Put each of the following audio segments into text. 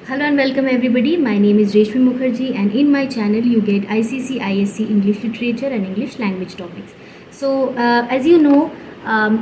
Hello and welcome everybody. My name is Reshmi Mukherjee and in my channel you get ICSE, ISC English Literature and English Language topics. So as you know,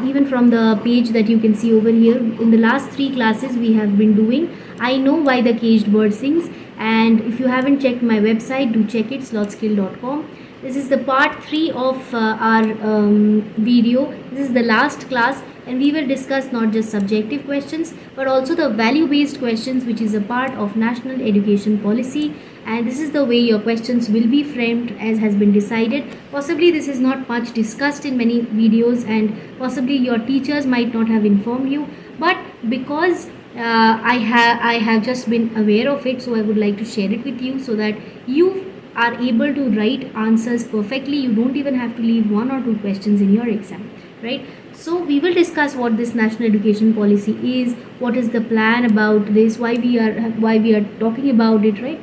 even from the page that you can see over here, in the last 3 classes we have been doing I Know Why the Caged Bird Sings, and if you haven't checked my website, do check it, slothskill.com. This is the part 3 of our video. This is the last class and we will discuss not just subjective questions but also the value based questions, which is a part of national education policy, and this is the way your questions will be framed as has been decided. Possibly this is not much discussed in many videos and possibly your teachers might not have informed you, but because I have just been aware of it, so I would like to share it with you so that you are able to write answers perfectly. You don't even have to leave 1 or 2 questions in your exam, right? So we will discuss what this national education policy is, what is the plan about this, why we are talking about it, right?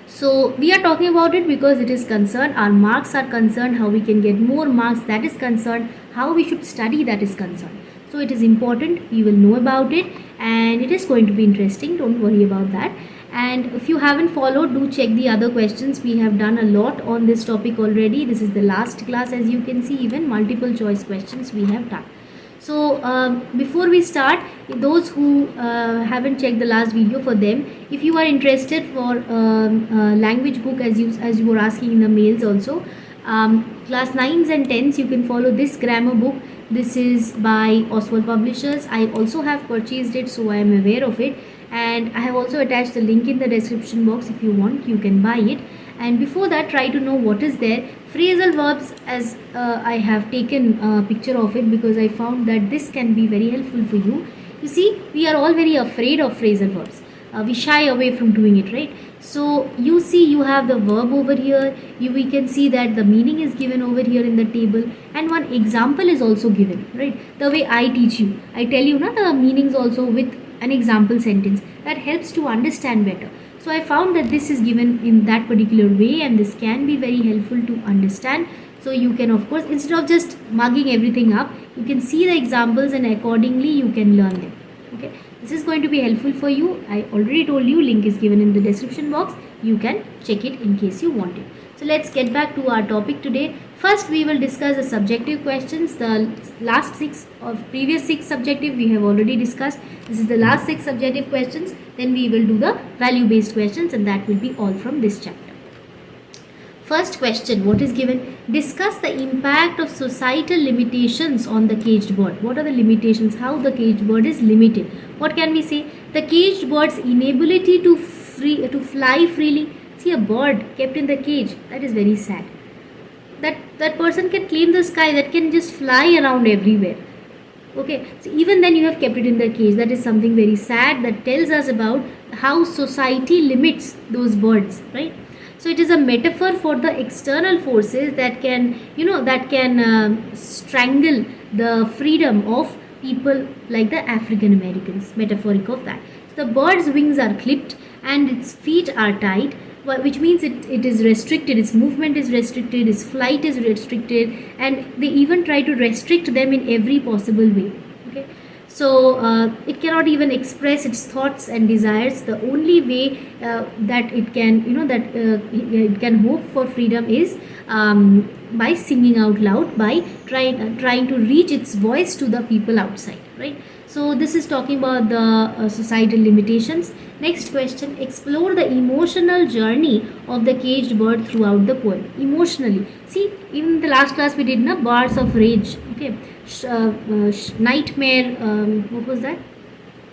So we are talking about it because it is concerned, our marks are concerned, how we can get more marks, that is concerned, how we should study, that is concerned. So it is important, we will know about it and it is going to be interesting, don't worry about that. And if you haven't followed, do check the other questions. We have done a lot on this topic already. This is the last class, as you can see, even multiple choice questions we have done. So before we start, those who haven't checked the last video, for them, if you are interested for language book, as you were asking in the mails also, class 9s and 10s, you can follow this grammar book. This is by Oswald Publishers. I also have purchased it, so I am aware of it, and I have also attached the link in the description box. If you want, you can buy it. And before that, try to know what is there. Phrasal verbs, as I have taken a picture of it because I found that this can be very helpful for you. You see, we are all very afraid of phrasal verbs. We shy away from doing it, right? So you see, you have the verb over here. We can see that the meaning is given over here in the table, and one example is also given, right? The way I teach you, I tell you now the meanings also with an example sentence that helps to understand better. So I found that this is given in that particular way and this can be very helpful to understand. So you can, of course, instead of just mugging everything up, you can see the examples and accordingly you can learn them. Okay, this is going to be helpful for you. I already told you, link is given in the description box. You can check it in case you want it. So let's get back to our topic today. First, we will discuss the subjective questions. The last 6 or previous 6 subjective we have already discussed. This is the last 6 subjective questions. Then we will do the value based questions, and that will be all from this chapter. First question, what is given? Discuss the impact of societal limitations on the caged bird. What are the limitations? How the caged bird is limited? What can we say? The caged bird's inability to fly freely. See, a bird kept in the cage, that is very sad. That person can claim the sky, that can just fly around everywhere. Okay, so even then you have kept it in the cage. That is something very sad that tells us about how society limits those birds, right? So it is a metaphor for the external forces that can, strangle the freedom of people like the African Americans, metaphoric of that. So the bird's wings are clipped and its feet are tied, which means it is restricted, its movement is restricted, its flight is restricted, and they even try to restrict them in every possible way. Okay, so it cannot even express its thoughts and desires. The only way that it can, it can hope for freedom is by singing out loud, by trying to reach its voice to the people outside, right? So this is talking about the societal limitations. Next question, explore the emotional journey of the caged bird throughout the poem. Emotionally. See, even in the last class we did bars of rage. Okay, nightmare, what was that?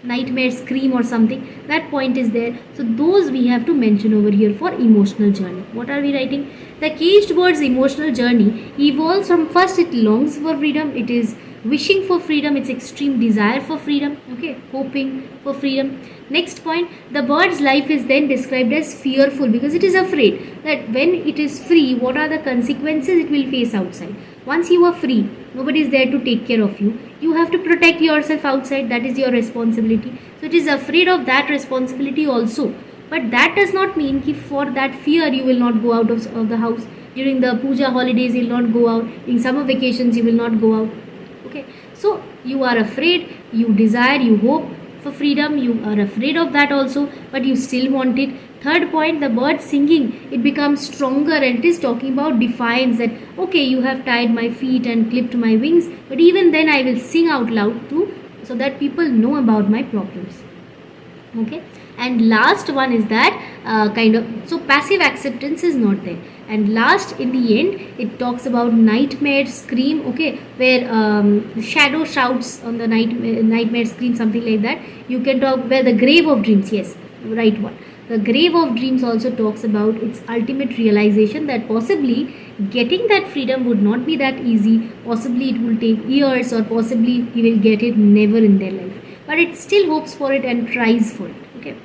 Nightmare scream or something. That point is there. So those we have to mention over here for emotional journey. What are we writing? The caged bird's emotional journey evolves from first it longs for freedom. It is wishing for freedom, its extreme desire for freedom, okay, hoping for freedom. Next point, the bird's life is then described as fearful because it is afraid that when it is free, what are the consequences it will face outside. Once you are free, nobody is there to take care of you. You have to protect yourself outside. That is your responsibility. So it is afraid of that responsibility also. But that does not mean that for that fear you will not go out of the house. During the puja holidays you will not go out. In summer vacations you will not go out. Okay, so you are afraid, you desire, you hope for freedom, you are afraid of that also, but you still want it. Third point, the bird singing, it becomes stronger, and it is talking about defiance, that okay, you have tied my feet and clipped my wings, but even then I will sing out loud too, so that people know about my problems. Okay, and last one is that so passive acceptance is not there. And last, in the end, it talks about nightmare scream, okay, where shadow shouts on the nightmare scream, something like that. You can talk where the grave of dreams, yes, right one. The grave of dreams also talks about its ultimate realization that possibly getting that freedom would not be that easy. Possibly it will take years, or possibly he will get it never in their life. But it still hopes for it and tries for it. Okay.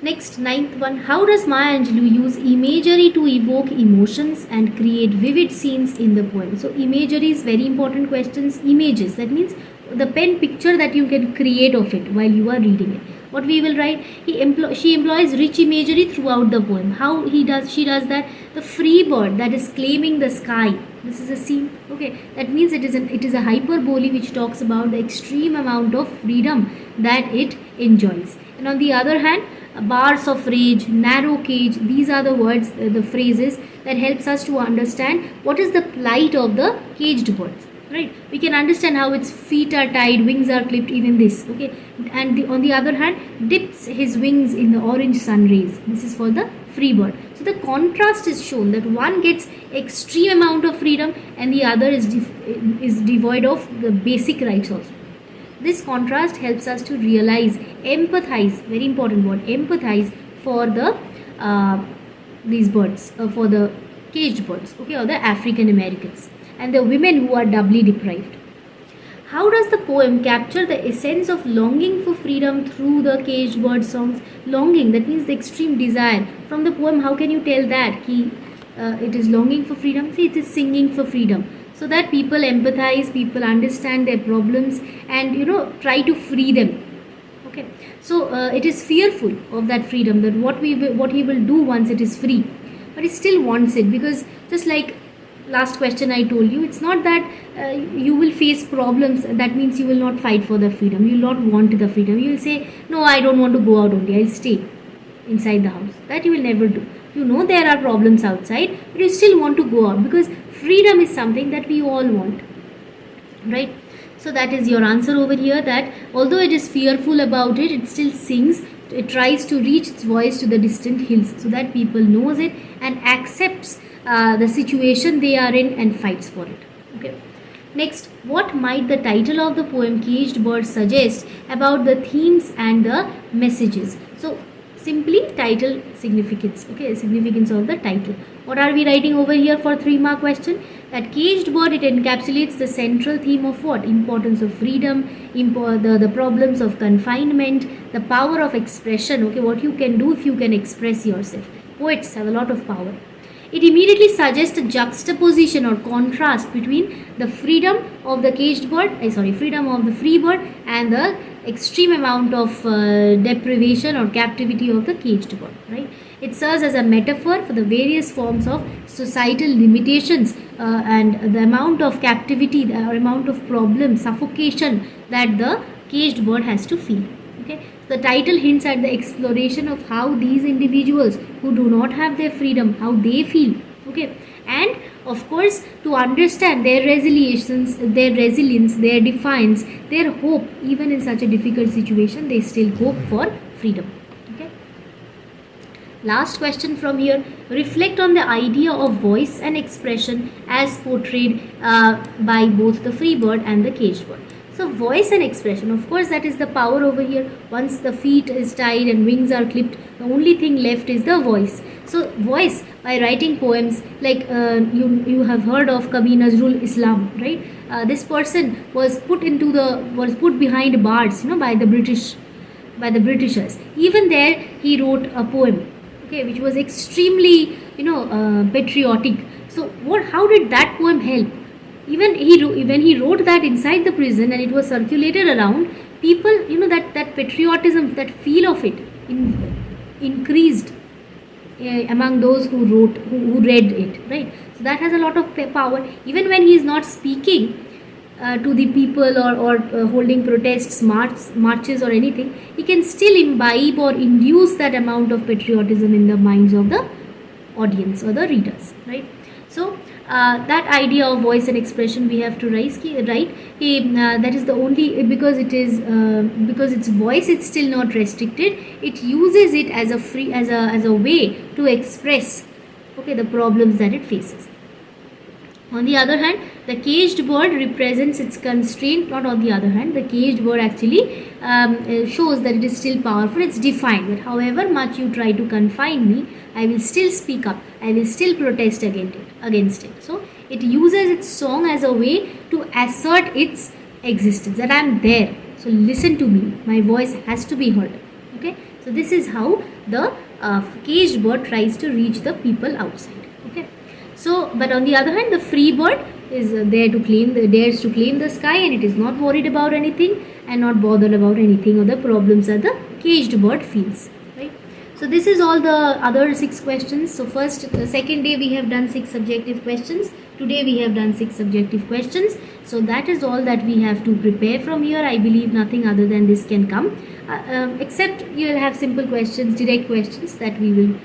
Next, ninth one. How does Maya Angelou use imagery to evoke emotions and create vivid scenes in the poem? So imagery is very important questions. Images, that means the pen picture that you can create of it while you are reading it. What we will write, she employs rich imagery throughout the poem. How she does that? The free bird that is claiming the sky. This is a scene. Okay, that means it is a hyperbole which talks about the extreme amount of freedom that it enjoys. And on the other hand, bars of rage, narrow cage, these are the words, the phrases that helps us to understand what is the plight of the caged birds. Right, we can understand how its feet are tied, wings are clipped, even this. Okay, and on the other hand, dips his wings in the orange sun rays. This is for the free bird. So the contrast is shown, that one gets extreme amount of freedom and the other is devoid of the basic rights also. This contrast helps us to realize, empathize, very important word, empathize for the these birds, for the caged birds, okay, or the African Americans, and the women who are doubly deprived. How does the poem capture the essence of longing for freedom through the caged bird songs? Longing, that means the extreme desire. From the poem, how can you tell that it is longing for freedom? See, it is singing for freedom, so that people empathize, people understand their problems, and try to free them. Okay, so it is fearful of that freedom, that what he will do once it is free, but he still wants it, because just like last question I told you, it's not that you will face problems, that means you will not fight for the freedom, you will not want the freedom, you will say, no, I don't want to go out only, I'll stay inside the house. That you will never do. There are problems outside, but you still want to go out, because freedom is something that we all want, right? So that is your answer over here, that although it is fearful about it, it still sings, it tries to reach its voice to the distant hills, so that people knows it and accepts the situation they are in and fights for it. Okay. Next, what might the title of the poem Caged Bird suggest about the themes and the messages? So simply title significance. Okay, significance of the title. What are we writing over here for 3-mark question? That caged bird, it encapsulates the central theme of what? Importance of freedom, the problems of confinement, the power of expression. Okay, what you can do if you can express yourself. Poets have a lot of power. It immediately suggests a juxtaposition or contrast between the freedom of the caged bird, freedom of the free bird, and the extreme amount of deprivation or captivity of the caged bird, right? It serves as a metaphor for the various forms of societal limitations and the amount of captivity, the amount of problem, suffocation that the caged bird has to feel. Okay, the title hints at the exploration of how these individuals who do not have their freedom, how they feel. Okay, and of course, to understand their resilience, their defiance, their hope, even in such a difficult situation, they still hope for freedom. Okay. Last question from here. Reflect on the idea of voice and expression as portrayed by both the free bird and the caged bird. So voice and expression, of course, that is the power over here. Once the feet is tied and wings are clipped, the only thing left is the voice. So voice, by writing poems, like you have heard of Kavi Nazrul Islam, right? This person was put behind bars, by the Britishers. Even there, he wrote a poem, okay, which was extremely, patriotic. So how did that poem help? Even when he wrote that inside the prison and it was circulated around, people, that patriotism, that feel of it increased among those who read it, right? So that has a lot of power. Even when he is not speaking, to the people, or holding protests, marches or anything, he can still imbibe or induce that amount of patriotism in the minds of the audience or the readers, right? So that idea of voice and expression we have to right? That is the only, because it is because its voice is still not restricted, it uses it as a free, as a way to express, okay, the problems that it faces. On the other hand, the caged bird represents its constraint. Not on the other hand, the caged bird actually shows that it is still powerful. It's defined that however much you try to confine me, I will still speak up. I will still protest against it. So it uses its song as a way to assert its existence, that I am there. So listen to me. My voice has to be heard. Okay. So this is how the caged bird tries to reach the people outside. Okay. So, but on the other hand, the free bird is dares to claim the sky, and it is not worried about anything and not bothered about anything or the problems that the caged bird feels, right? So this is all the other 6 questions. So second day we have done 6 subjective questions. Today we have done 6 subjective questions. So that is all that we have to prepare from here. I believe nothing other than this can come, except you will have simple questions, direct questions that we will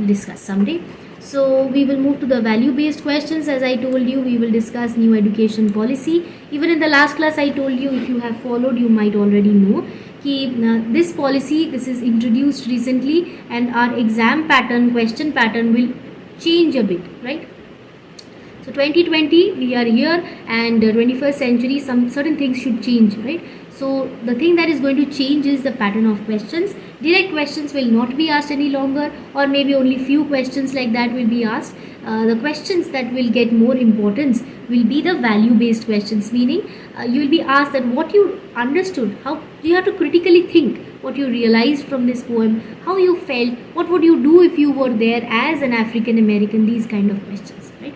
discuss someday. So we will move to the value based questions. As I told you, we will discuss new education policy. Even in the last class I told you, if you have followed, you might already know this policy, this is introduced recently, and our exam pattern, question pattern will change a bit, right? So 2020 we are here, and 21st century, some certain things should change, right? So the thing that is going to change is the pattern of questions. Direct questions will not be asked any longer, or maybe only few questions like that will be asked. The questions that will get more importance will be the value based questions, meaning you will be asked that what you understood, how you have to critically think what you realized from this poem, how you felt, what would you do if you were there as an African American, these kind of questions, right?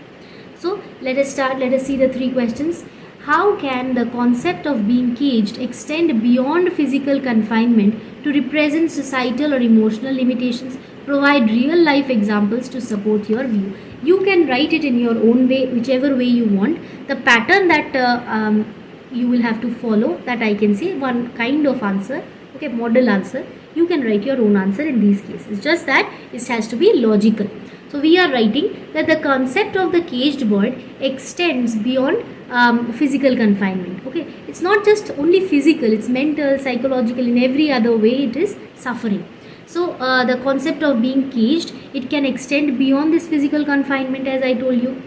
So let us see the 3 questions. How can the concept of being caged extend beyond physical confinement to represent societal or emotional limitations? Provide real life examples to support your view. You can write it in your own way, whichever way you want. The pattern that you will have to follow, that I can say, one kind of answer, okay, model answer. You can write your own answer in these cases. Just that it has to be logical. So we are writing that the concept of the caged bird extends beyond physical confinement. Okay, it's not just only physical, it's mental, psychological, in every other way it is suffering. So the concept of being caged, it can extend beyond this physical confinement, as I told you.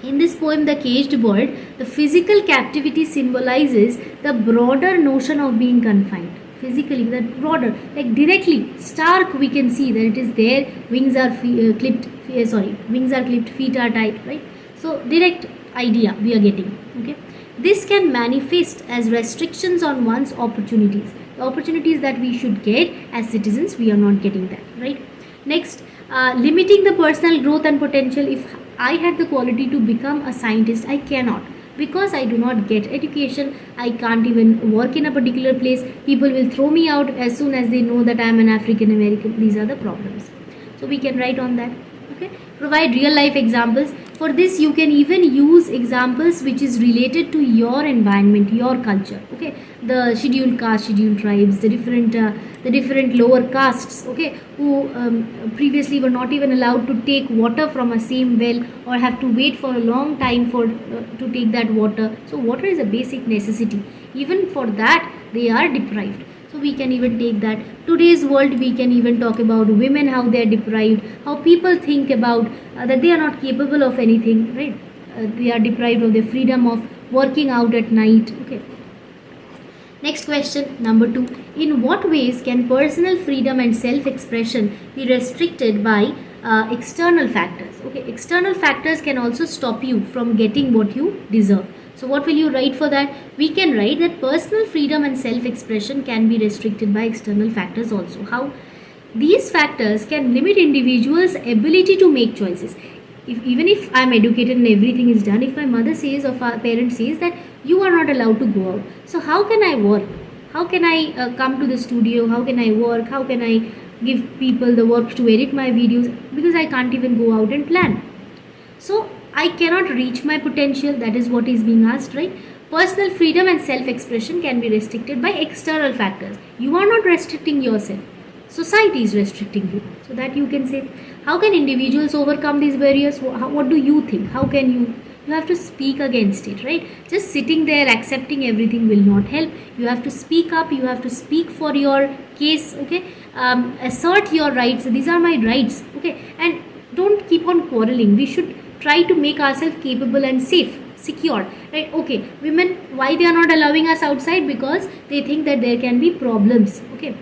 In this poem, The Caged Bird, the physical captivity symbolizes the broader notion of being confined. Physically, that broader, like directly, stark, we can see that it is there. Wings are clipped, feet are tied, right? So direct idea we are getting. Okay, this can manifest as restrictions on one's opportunities. The opportunities that we should get as citizens, we are not getting that, right? Next, limiting the personal growth and potential. If I had the quality to become a scientist, I cannot, because I do not get education. I can't even work in a particular place. People will throw me out as soon as they know that I am an African American. These are the problems. So we can write on that. Okay, provide real life examples. For this, you can even use examples which is related to your environment, your culture. Okay, the scheduled caste, scheduled tribes, the different lower castes. Okay, who previously were not even allowed to take water from a same well, or have to wait for a long time for to take that water. So water is a basic necessity. Even for that, they are deprived. So we can even take that. Today's world, we can even talk about women, how they are deprived, how people think about that they are not capable of anything, right? They are deprived of their freedom of working out at night. Okay. Next question, number 2. In what ways can personal freedom and self-expression be restricted by external factors? Okay, external factors can also stop you from getting what you deserve. So what will you write for that? We can write that personal freedom and self-expression can be restricted by external factors also. How? These factors can limit individuals' ability to make choices. Even if I am educated and everything is done, if my mother says or our parent says that you are not allowed to go out, so how can I work? How can I come to the studio? How can I work? How can I give people the work to edit my videos? Because I can't even go out and plan. So I cannot reach my potential, that is what is being asked, right? Personal freedom and self-expression can be restricted by external factors. You are not restricting yourself. Society is restricting you. So that you can say. How can individuals overcome these barriers? What do you think? How can you? You have to speak against it, right? Just sitting there accepting everything will not help. You have to speak up. You have to speak for your case, okay? Assert your rights. These are my rights, okay? And don't keep on quarreling. We should try to make ourselves capable and safe, secure, right? Okay, women, why they are not allowing us outside? Because they think that there can be problems, okay?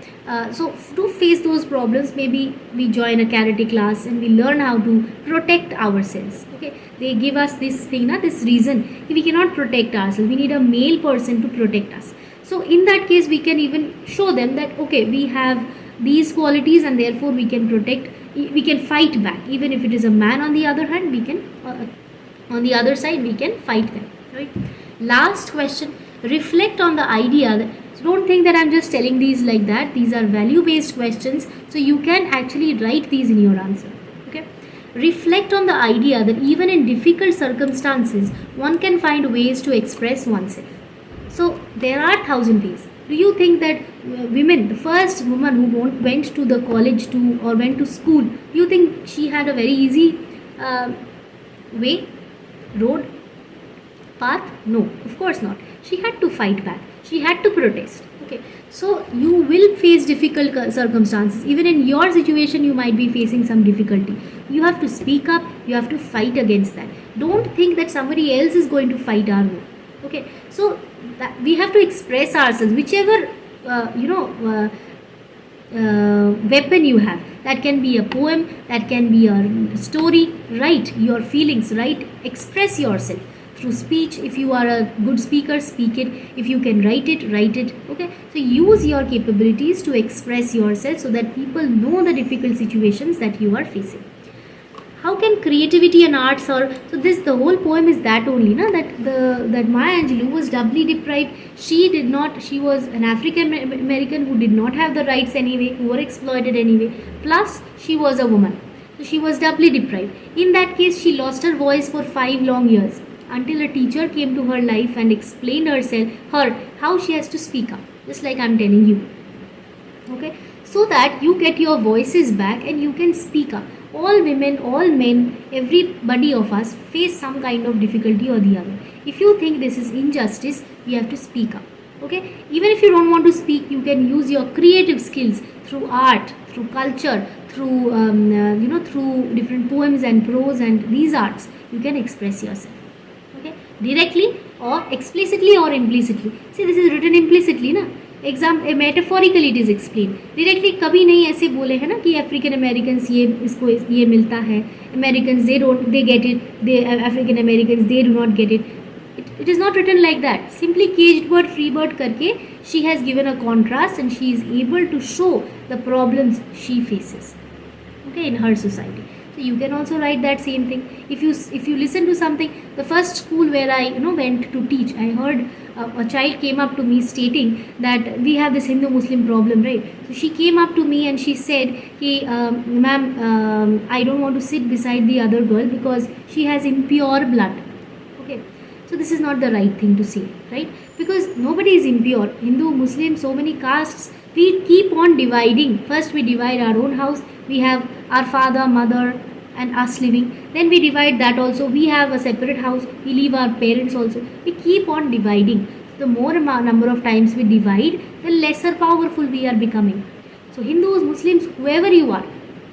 So to face those problems, maybe we join a karate class and we learn how to protect ourselves, okay? They give us this thing, this reason we cannot protect ourselves, we need a male person to protect us. So in that case, we can even show them that, okay, we have these qualities and therefore we can protect, we can fight back. Even if it is a man, on the other hand, we can on the other side we can fight them, right? Last question, reflect on the idea that, so don't think that I'm just telling these like that. These are value based questions, so you can actually write these in your answer, okay? Reflect on the idea that even in difficult circumstances, one can find ways to express oneself. So there are 1,000 ways. Do you think that women, the first woman who went to the college or went to school, do you think she had a very easy way, road, path? No, of course not. She had to fight back. She had to protest. Okay, so you will face difficult circumstances. Even in your situation, you might be facing some difficulty. You have to speak up. You have to fight against that. Don't think that somebody else is going to fight our war. Okay, so we have to express ourselves, whichever weapon you have. That can be a poem, that can be a story. Write your feelings, right? Express yourself through speech. If you are a good speaker, speak it. If you can write it, write it. Okay, so use your capabilities to express yourself so that people know the difficult situations that you are facing. How can creativity and art solve? So the whole poem is that only, that Maya Angelou was doubly deprived. She was an African American who did not have the rights anyway, who were exploited anyway. Plus, she was a woman. So she was doubly deprived. In that case, she lost her voice for 5 long years until a teacher came to her life and explained how she has to speak up, just like I'm telling you. Okay, so that you get your voices back and you can speak up. All women, all men, everybody of us face some kind of difficulty or the other. If you think this is injustice, we have to speak up. Okay, even if you don't want to speak, you can use your creative skills through art, through culture, through through different poems and prose and these arts. You can express yourself. Okay, directly or explicitly or implicitly. See, this is written implicitly, na? Metaphorically it is explain. Directly कभी नहीं ऐसे बोले हैं ना कि African Americans ये मिलता है, Americans they get it, they African Americans they do not get it. It is not written like that. Simply caged bird, free bird करके she has given a contrast and she is able to show the problems she faces, okay, in her society. So you can also write that same thing. If you listen to something, the first school where I went to teach, I heard a child came up to me stating that we have this Hindu-Muslim problem, right? So she came up to me and she said, "Ma'am, I don't want to sit beside the other girl because she has impure blood." Okay, so this is not the right thing to say, right? Because nobody is impure. Hindu, Muslim, so many castes. We keep on dividing. First we divide our own house. We have our father, mother and us living. Then we divide that also. We have a separate house. We leave our parents also. We keep on dividing. The more number of times we divide, the lesser powerful we are becoming. So Hindus, Muslims, whoever you are,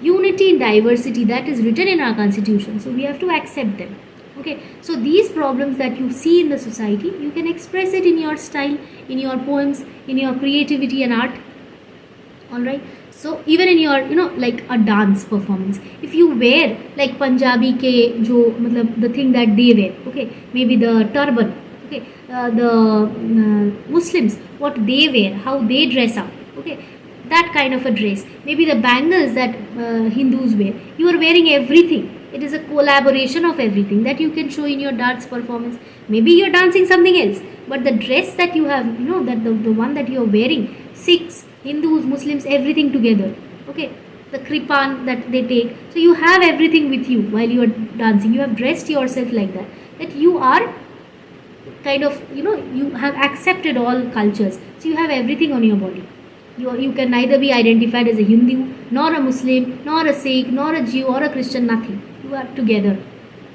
unity in diversity, that is written in our constitution. So we have to accept them. Okay, so these problems that you see in the society, you can express it in your style, in your poems, in your creativity and art. All right. So even in your like a dance performance, if you wear like Punjabi ke jo matlab the thing that they wear, okay, maybe the turban, okay, the Muslims what they wear, how they dress up, okay, that kind of a dress, maybe the bangles that Hindus wear, you are wearing everything. It is a collaboration of everything that you can show in your dance performance. Maybe you're dancing something else, but the dress that you have, that the one that you're wearing, Sikhs, Hindus, Muslims, everything together. Okay, the kripan that they take. So you have everything with you while you are dancing. You have dressed yourself like that, that you are kind of, you have accepted all cultures. So you have everything on your body. You can neither be identified as a Hindu, nor a Muslim, nor a Sikh, nor a Jew, or a Christian, nothing. You are together.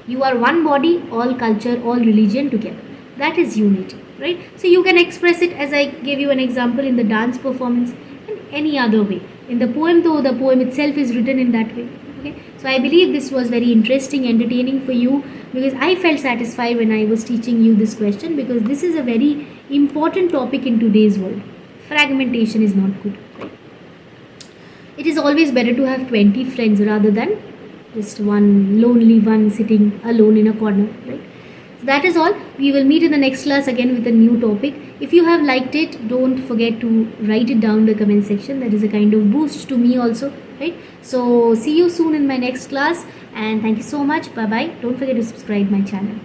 You are one body, all culture, all religion together. That is unity, right? So you can express it, as I gave you an example, in the dance performance and any other way. In the poem, though, the poem itself is written in that way. Okay, so I believe this was very interesting, entertaining for you, because I felt satisfied when I was teaching you this question, because this is a very important topic in today's world. Fragmentation is not good, right? It is always better to have 20 friends rather than just one lonely one sitting alone in a corner, right? So that is all. We will meet in the next class again with a new topic. If you have liked it, don't forget to write it down in the comment section. That is a kind of boost to me also, right? So see you soon in my next class, and thank you so much. Bye bye. Don't forget to subscribe my channel.